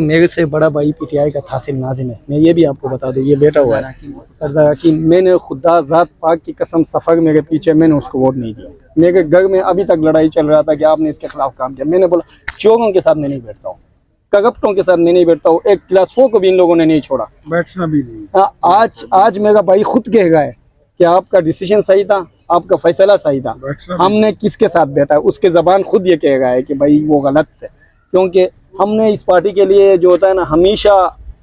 मेरे से बड़ा भाई पीटीआई का थासिल नाजिम है। मैं ये भी आपको बता दूं, ये बेटा हुआ है सरदार हकीम। मैंने खुदा ज़ात पाक की कसम सफ़र मेरे पीछे, मैंने उसको वोट नहीं दिया। मेरे घर में अभी तक लड़ाई चल रहा था कि आपने इसके खिलाफ काम किया। मैंने बोला चोरों के साथ मैं नहीं बैठता हूँ, करप्टों के साथ मैं नहीं बैठता हूँ। एक क्लास 4 को भी इन लोगों ने नहीं छोड़ा, बैठना भी नहीं। आज मेरा भाई खुद कह रहा है कि आपका डिसीजन सही था, आपका फैसला सही था। हमने किसके साथ बैठा है, उसके ज़बान खुद ये कह रहा है कि भाई वो गलत है, क्योंकि हमने इस पार्टी के लिए जो होता है ना हमेशा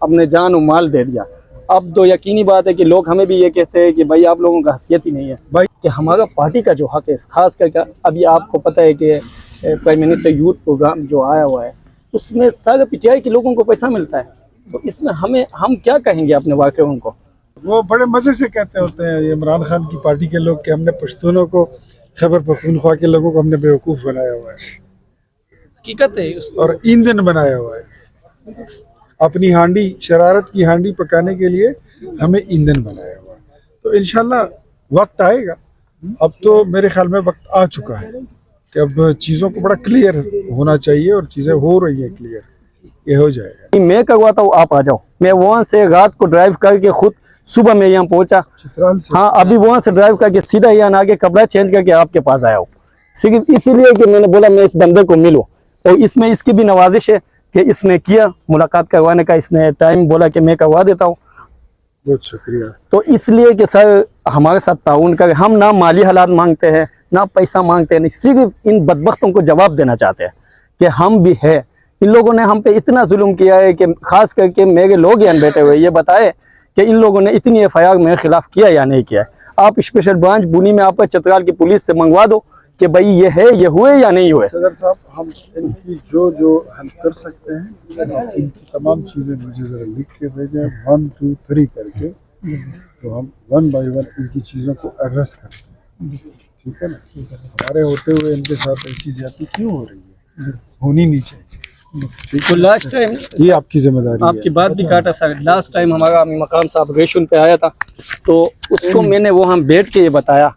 अपने जान और माल दे दिया। अब तो यकीनी बात है कि लोग हमें भी ये कहते हैं कि भाई आप लोगों का हैसियत ही नहीं है भाई, कि हमारा पार्टी का जो हक है, खास करके अभी आपको पता है कि प्राइम मिनिस्टर यूथ प्रोग्राम जो आया हुआ है उसमें सारे पीटीआई के लोगों को पैसा मिलता है। तो इसमें हम क्या कहेंगे अपने वाक़ियों को? वो बड़े मज़े से कहते होते हैं इमरान खान की पार्टी के लोग कि हमने पश्तूनों को, खैबर पख्तूनख्वा के लोगों को हमने बेवकूफ़ बनाया हुआ है, हकीकत है और ईंधन बनाया हुआ है। अपनी हांडी, शरारत की हांडी पकाने के लिए हमें ईंधन बनाया हुआ है। तो इंशाल्लाह वक्त आएगा। अब तो मेरे ख्याल में वक्त आ चुका है कि अब चीज़ों को बड़ा क्लियर होना चाहिए, और चीज़ें हो रही हैं क्लियर, ये हो जाएगा। मैं करवाता हूँ, आप आ जाओ। मैं वहाँ से रात को ड्राइव करके खुद सुबह मैं यहाँ पहुँचा। हाँ, अभी वहाँ से ड्राइव करके सीधा यहाँ आके कपड़ा चेंज करके आपके पास आया हूँ, सिर्फ इसीलिए कि मैंने बोला मैं इस बंदे को मिलूँ। और इसमें इसकी भी नवाजिश है कि इसने किया मुलाकात करवाने का, इसने टाइम बोला कि मैं करवा देता हूँ। बहुत शुक्रिया। तो इसलिए कि सर हमारे साथ ताउन करें। हम ना माली हालात मांगते हैं ना पैसा मांगते हैं, नहीं, सिर्फ इन बदबख्तों को जवाब देना चाहते हैं कि हम भी है। इन लोगों ने हम पे इतना जुल्म किया है कि खास करके मेरे लोग यहाँ बैठे हुए ये बताए कि इन लोगों ने इतनी एफआईआर मेरे खिलाफ किया या नहीं किया है। आप स्पेशल ब्रांच बुनी में आप चतराल की पुलिस से मंगवा दो कि भाई ये है, ये हुए या नहीं हुए। सदर साहब, हम इनकी जो हेल्प कर सकते हैं, इनकी तमाम चीज़ें मुझे ज़रा लिख के भेजें 1 2 3 करके, तो हम 1 बाय 1 इनकी चीज़ों को एड्रेस करते हैं। ठीक है ना? हमारे होते हुए इनके साथ ऐसी ज्यादती क्यों हो रही है? होनी नहीं चाहिए। तो लास्ट टाइम ये आपकी जिम्मेदारी है। आपकी बात भी काटा सर, लास्ट टाइम हमारा मकाम साहब रेशुन पे आया था, तो उसको मैंने वहाँ बैठ के ये बताया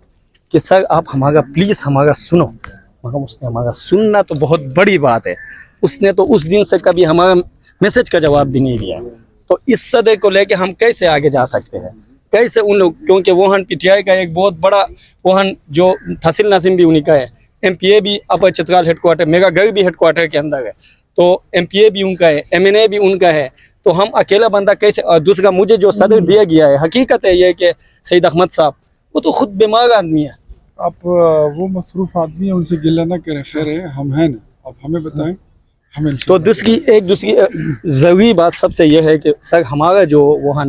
कि सर आप हमारा प्लीज़ हमारा सुनो, मगर उसने हमारा सुनना तो बहुत बड़ी बात है। उसने तो उस दिन से कभी हमारा मैसेज का जवाब भी नहीं दिया। तो इस सदे को लेके हम कैसे आगे जा सकते हैं, कैसे उन लोग, क्योंकि वहाँ पीटीआई का एक बहुत बड़ा वहाँ जो तहसील नाजिम भी उन्हीं का है, एमपीए भी अपर चतराल हेडक्वार्टर, मेरा घर भी हेडक्वार्टर के अंदर है, तो एमपीए भी उनका है, एमएनए भी उनका है। तो हम अकेला बंदा कैसे? और दूसरा मुझे जो सदर दिया गया है, हकीकत है ये कि सईद अहमद साहब वो तो खुद बीमार आदमी है। आप वो मसरूफ आदमी है, उनसे गिला ना करें। खैर है, हम हैं ना, आप हमें बताएं, हमें तो दूसरी ज़रूरी बात सबसे यह है कि सर हमारा जो वहाँ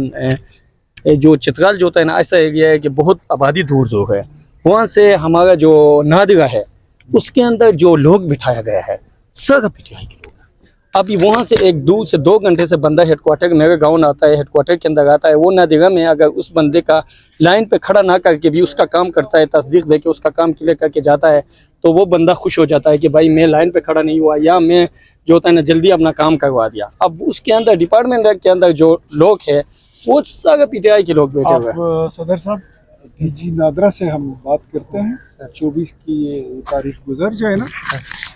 जो चित्राल जो होता है ना, ऐसा एरिया है कि बहुत आबादी दूर दूर है। वहाँ से हमारा जो नादिरा है उसके अंदर जो लोग बिठाया गया है सब पीटीआई के लोग हैं। अभी वहाँ से एक दूर से 2 घंटे से बंदा हेडक्वार्टर मेरे गाँव आता है, हेडक्वार्टर के अंदर आता है। वो नादिरा में अगर उस बंदे का लाइन पे खड़ा ना करके भी उसका काम करता है, तस्दीक दे के उसका काम क्लियर करके जाता है, तो वो बंदा खुश हो जाता है कि भाई मैं लाइन पे खड़ा नहीं हुआ, या मैं जो होता है ना जल्दी अपना काम करवा दिया। अब उसके अंदर डिपार्टमेंट के अंदर जो लोग हैं वो सारे पीटीआई के लोग बैठे हुए हैं। सदर साहब, डीजी नादरा से हम बात करते हैं। 24 की ये तारीख गुजर जाए ना,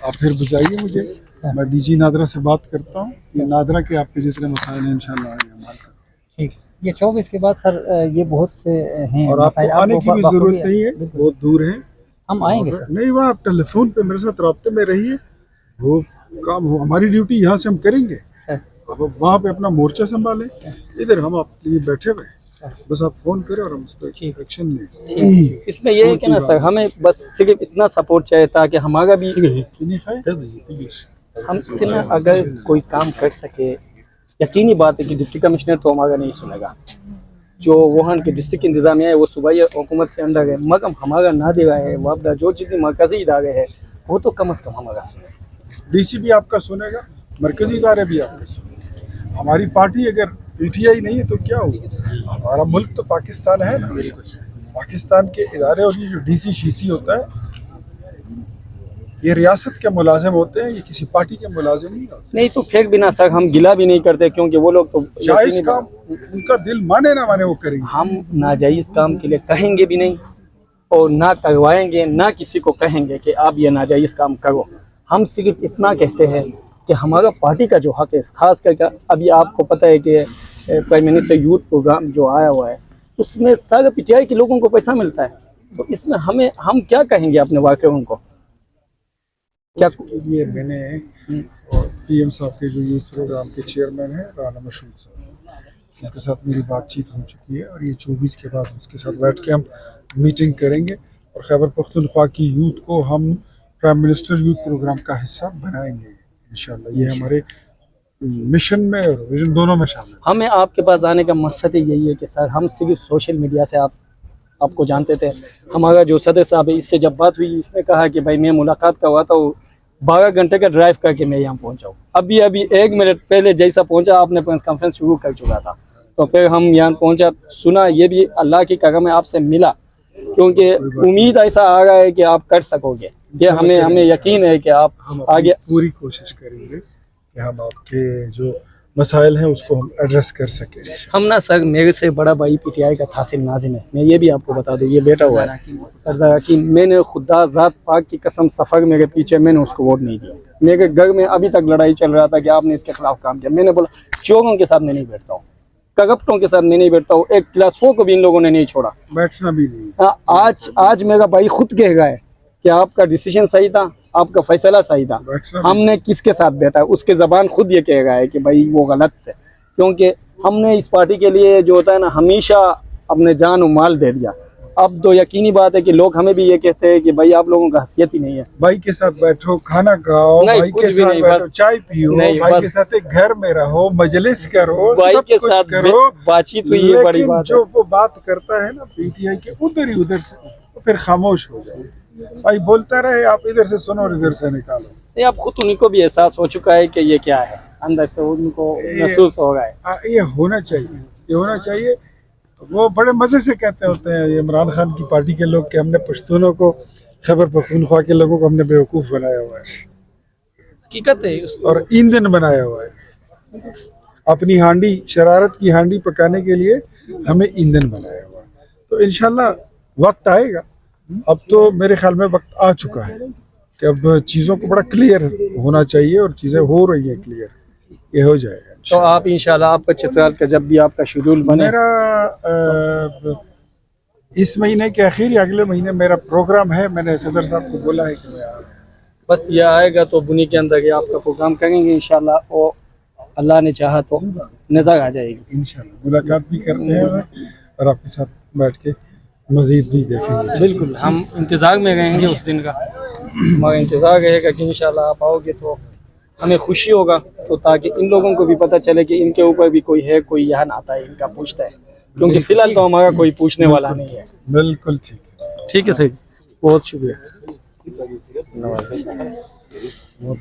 आप फिर बुझाइए मुझे, मैं डीजी नादरा से बात करता हूँ। ये नादरा के आपके जितने मसाइल हैं इंशाल्लाह। ठीक, ये 24 के बाद सर ये बहुत से हैं, और आपको आने की भी जरूरत नहीं है, बहुत दूर है, हम आएंगे सर। नहीं, वह आप टेलीफोन पे मेरे साथ रब्ते में रहिए, वो काम हो, हमारी ड्यूटी यहाँ से हम करेंगे। अब वहाँ पे अपना मोर्चा संभालें, इधर हम आपके लिए बैठे हुए, बस आप फोन करें और हम उस पर एक्शन लें। इसमें ये है कि ना सर, हमें बस सिर्फ इतना सपोर्ट चाहिए था कि हमारा भी हम इतना अगर कोई काम कर सके। यकीनी बात है कि डिप्टी कमिश्नर तो हमारा नहीं सुनेगा, जो वहाँ के डिस्ट्रिक्ट इंतजामिया है वो सूबाई हुकूमत के अंदर है, मगर हमारा नादिरा है वापदा जो जितनी मरकजी इदारे है वो तो कम अज़ कम हमारा सुने। डीसी भी आपका सुनेगा, मरकजी इदारे भी आपका सुनेगा। हमारी पार्टी अगर पीटीआई नहीं है तो क्या होगा? हमारा मुल्क तो पाकिस्तान है ना, पाकिस्तान के इदारे, और ये जो डीसी शीसी होता है ये रियासत के मुलाजिम होते हैं, ये किसी पार्टी के मुलाजिम नहीं होते। नहीं तो फेंक भी ना सर, हम गिला भी नहीं करते, क्योंकि वो लोग तो जायज़ काम उनका दिल माने ना माने वो करेंगे। हम नाजायज़ काम के लिए कहेंगे भी नहीं और ना करवाएंगे, ना किसी को कहेंगे कि आप ये नाजायज़ काम करो। हम सिर्फ इतना कहते हैं کہ ہمارا پارٹی کا جو حق ہے، خاص کر کے ابھی آپ کو پتہ ہے کہ پرائم منسٹر یوتھ پروگرام جو آیا ہوا ہے اس میں سارے پی ٹی آئی کے لوگوں کو پیسہ ملتا ہے، تو اس میں ہم کیا کہیں گے اپنے واقعوں کو؟ کیا اس کے لیے میں نے اور پی ایم صاحب کے جو یوتھ پروگرام کے چیئرمین ہیں رانا مشہور صاحب، ان کے ساتھ میری بات چیت ہو چکی ہے، اور یہ 24 کے بعد اس کے ساتھ بیٹھ کے ہم میٹنگ کریں گے، اور خیبر پختونخوا کی یوتھ کو ہم پرائم منسٹر یوتھ پروگرام کا حصہ بنائیں گے انشاءاللہ۔ یہ ہمارے مشن میں اور ویژن دونوں میں شامل ہے۔ ہمیں آپ کے پاس آنے کا مقصد یہی ہے کہ سر ہم صرف سوشل میڈیا سے آپ کو جانتے تھے، ہمارا جو صدر صاحب ہے اس سے جب بات ہوئی اس نے کہا کہ بھائی میں ملاقات کرواتا ہوں، 12 گھنٹے کا ڈرائیو کر کے میں یہاں پہنچا ہوں، ابھی 1 منٹ پہلے جیسا پہنچا آپ نے پریس کانفرنس شروع کر چکا تھا، تو پھر ہم یہاں پہنچا، سنا یہ بھی اللہ کی کرم ہے آپ سے ملا، کیونکہ امید ایسا آ رہا ہے کہ آپ کر سکو گے، یہ ہمیں یقین ہے کہ آپ ہم آگے پوری کوشش کریں گے کہ ہم آپ کے جو مسائل ہیں اس کو ہم ایڈریس کر سکیں۔ ہم نا سر میرے سے بڑا بھائی پی ٹی آئی کا تحصیل ناظم ہے، میں یہ بھی آپ کو بتا دوں، یہ بیٹا ہوا ہے سردار حکیم، میں نے خدا ذات پاک کی قسم سفر میرے پیچھے میں نے اس کو ووٹ نہیں دیا، میرے گھر میں ابھی تک لڑائی چل رہا تھا کہ آپ نے اس کے خلاف کام کیا، میں نے بولا چوروں کے ساتھ میں نہیں بیٹھتا ہوں، کرپٹوں کے ساتھ میں نہیں بیٹھتا ہوں، ایک کلاس 4 کو بھی ان لوگوں نے نہیں چھوڑا۔ بیٹھنا بھی نہیں۔ آج میرا بھائی خود کہہ رہا ہے کہ آپ کا ڈیسیجن صحیح تھا، آپ کا فیصلہ صحیح تھا، ہم نے کس کے ساتھ بیٹھا، اس کے زبان خود یہ کہہ رہا ہے کہ بھائی وہ غلط ہے، کیونکہ ہم نے اس پارٹی کے لیے جو ہوتا ہے نا ہمیشہ اپنے جان و مال دے دیا۔ اب تو یقینی بات ہے کہ لوگ ہمیں بھی یہ کہتے ہیں کہ بھائی آپ لوگوں کا حیثیت ہی نہیں ہے۔ بھائی کے ساتھ بیٹھو، کھانا کھاؤ، نہیں، بھائی کچھ کے بھی ساتھ نہیں، بیٹھو، بس چائے پیو، نہیں، بھائی بس کے ساتھ ایک گھر میں رہو، مجلس کرو، بھائی سب کے کچھ ساتھ کرو، بات چیت ہوئی یہ بڑی لیکن بات ہے۔ جو وہ بات کرتا ہے نا پی ٹی آئی کے ادھر ہی ادھر سے، تو پھر خاموش ہو جائے۔ بھائی بولتا رہے، آپ ادھر سے سنو اور ادھر سے نکالو۔ نہیں، اب خود ان کو بھی احساس ہو چکا ہے کہ یہ کیا ہے، اندر سے ان کو محسوس ہو رہا ہے۔ یہ ہونا چاہیے، یہ ہونا چاہیے۔ وہ بڑے مزے سے کہتے ہوتے ہیں یہ عمران خان کی پارٹی کے لوگ کہ ہم نے پشتونوں کو، خیبر پختونخوا کے لوگوں کو ہم نے بیوقوف بنایا ہوا ہے حقیقت ہے اس اور ایندھن بنایا ہوا ہے۔ اپنی ہانڈی، شرارت کی ہانڈی پکانے کے لیے ہمیں ایندھن بنایا ہوا ہے، تو انشاءاللہ وقت آئے گا۔ اب تو میرے خیال میں وقت آ چکا ہے کہ اب چیزوں کو بڑا کلیئر ہونا چاہیے، اور چیزیں ہو رہی ہیں کلیئر، یہ ہو جائے گا تو آپ انشاءاللہ آپ کا چترال کا جب بھی آپ کا شیڈول بنے، میرا اس مہینے کے آخر یا اگلے مہینے میرا پروگرام ہے، میں نے صدر صاحب کو بولا ہے کہ میں آ رہا ہوں۔ بس یہ آئے گا تو بنی کے اندر یہ آپ کا پروگرام کریں گے انشاءاللہ، اور اللہ نے چاہا تو نظر آ جائے گی انشاءاللہ ملاقات بھی کرتے ہیں اور آپ کے ساتھ بیٹھ کے مزید بھی دیکھیں گے۔ بالکل، ہم انتظار میں رہیں گے اس دن کا، ہمارا انتظار رہے گا کہ انشاءاللہ آپ آؤ گے تو ہمیں خوشی ہوگا، تو تاکہ ان لوگوں کو بھی پتہ چلے کہ ان کے اوپر بھی کوئی ہے، کوئی یہاں آتا ہے ان کا پوچھتا ہے، کیونکہ فی الحال تو ہمارا کوئی پوچھنے والا نہیں ہے۔ بالکل ٹھیک ہے، ٹھیک ہے سر، بہت شکریہ۔ بہت